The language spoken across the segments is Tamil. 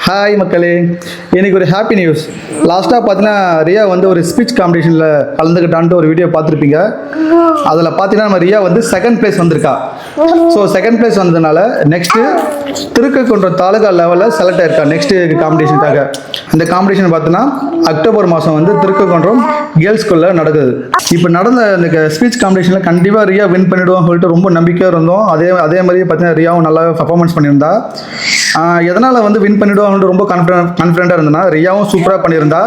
ஹாய் மக்களே, எனக்கு ஒரு ஹாப்பி நியூஸ். லாஸ்ட்டாக பார்த்தீங்கன்னா ரியா வந்து ஒரு ஸ்பீச் காம்படிஷனில் கலந்துக்கிட்டான்ட்டு ஒரு வீடியோ பார்த்துருப்பீங்க. அதில் பார்த்தீங்கன்னா நம்ம ரியா வந்து செகண்ட் பிளேஸ் வந்திருக்கா. ஸோ செகண்ட் பிளேஸ் வந்ததுனால நெக்ஸ்ட்டு திருக்கக்குன்றம் தாலுகா லெவலில் செலக்ட் ஆயிருக்கா நெக்ஸ்ட்டு காம்படிஷனுக்காக. இந்த காம்படிஷன் பார்த்தீங்கன்னா அக்டோபர் மாதம் வந்து திருக்கக்குன்றம் கேர்ள்ஸ் ஸ்கூலில் நடக்குது. இப்போ நடந்த இந்த ஸ்பீச் காம்படிஷனில் கண்டிப்பாக ரியா வின் பண்ணிவிடுவோம் சொல்லிட்டு ரொம்ப நம்பிக்கையாக இருந்தோம். அதே மாதிரி பார்த்தீங்கன்னா ரியாவும் நல்லாவே பர்ஃபார்மன்ஸ் பண்ணியிருந்தா. எதனால் வந்து வின் பண்ணிவிடுவோம் ரொம்ப கான்ஃபிடென்ட்டாக இருந்ததுன்னா, ரியாவும் சூப்பராக பண்ணியிருந்தா.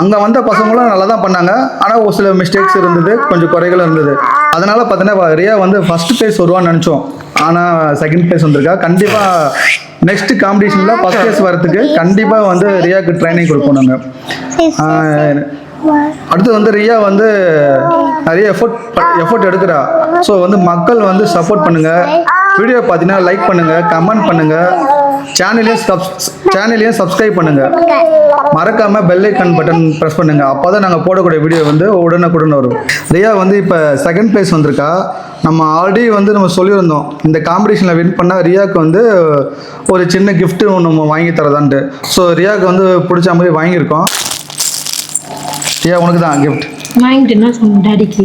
அங்கே வந்த பசங்களும் நல்லா தான் பண்ணாங்க. ஆனால் ஒரு சில மிஸ்டேக்ஸ் இருந்தது, கொஞ்சம் குறைகள் இருந்தது. அதனால் பார்த்தீங்கன்னா ரியா வந்து ஃபஸ்ட் பிளேஸ் வருவான்னு நினச்சோம். ஆனால் செகண்ட் பிளேஸ் வந்திருக்கா. கண்டிப்பாக நெக்ஸ்ட் காம்படிஷனில் ஃபஸ்ட் பிளேஸ் வரதுக்கு கண்டிப்பாக வந்து ரியாவுக்கு ட்ரைனிங் கொடுப்போம் நாங்கள். அடுத்து வந்து ரியா வந்து நிறைய எஃபோர்ட் எடுக்கிறா. ஸோ வந்து மக்கள் வந்து சப்போர்ட் பண்ணுங்கள், வீடியோ பார்த்தீங்கன்னா லைக் பண்ணுங்கள், கமெண்ட் பண்ணுங்கள், சேனலையும் சப்ஸ்கிரைப் பண்ணுங்கள், மறக்காமல் பெல் ஐக்கான் பட்டன் ப்ரெஸ் பண்ணுங்கள். அப்போ தான் நாங்கள் போடக்கூடிய வீடியோ வந்து உடனுக்குடன் வரும். ரியா வந்து இப்போ செகண்ட் பிளேஸ் வந்திருக்கா. நம்ம ஆல்ரெடி வந்து நம்ம சொல்லியிருந்தோம் இந்த காம்படிஷனில் வின் பண்ணால் ரியாவுக்கு வந்து ஒரு சின்ன கிஃப்ட்டு நம்ம வாங்கி தரதான்ட்டு. ஸோ ரியாவுக்கு வந்து பிடிச்ச மாதிரி வாங்கியிருக்கோம். ரியா உனக்கு தான் கிஃப்ட் வாங்கிட்டுன்னா சொன்னேன் டாடிக்கு.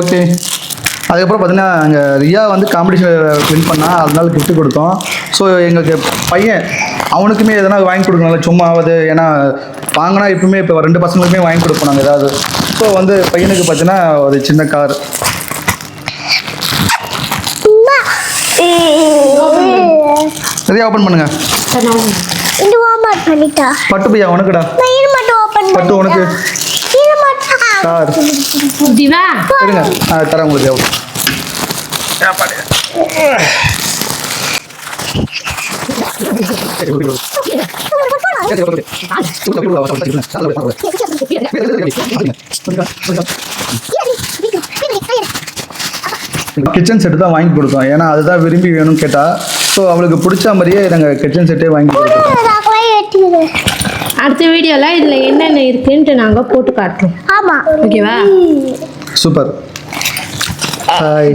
ஓகே. அதுக்கப்புறம் பார்த்தீங்கன்னா அங்கே ரியா வந்து காம்படிஷனில் வின் பண்ணால் அதனால கிஃப்ட் கொடுத்தோம். ஸோ எங்களுக்கு பையன் அவனுக்குமே எதனா வாங்கி கொடுக்கணும்ல, சும்மா ஆகுது. ஏன்னா வாங்கினா எப்பவுமே இப்போ 2 பசங்களுக்குமே வாங்கி கொடுப்போம் நாங்கள் ஏதாவது. ஸோ வந்து பையனுக்கு பார்த்தீங்கன்னா ஒரு சின்ன கார். ரியா ஓப்பன் பண்ணுங்க. பட்டு பையா உனக்குடா. பட்டு உனக்கு கார். இருங்க தரேன் உங்களுக்கு. கிச்சன் செட்டு தான் வாங்கி கொடுத்தோம். ஏன்னா அதுதான் விரும்பி வேணும்னு கேட்டா. ஸோ அவளுக்கு பிடிச்ச மாதிரியே நாங்கள் கிச்சன் செட்டே வாங்கி கொடுத்தோம். அடுத்த வீடியோவில் இதில் என்னென்ன இருக்குன்ட்டு நாங்கள் போட்டு காட்டுறோம். ஆமாம், ஓகேவா? சூப்பர். பாய்.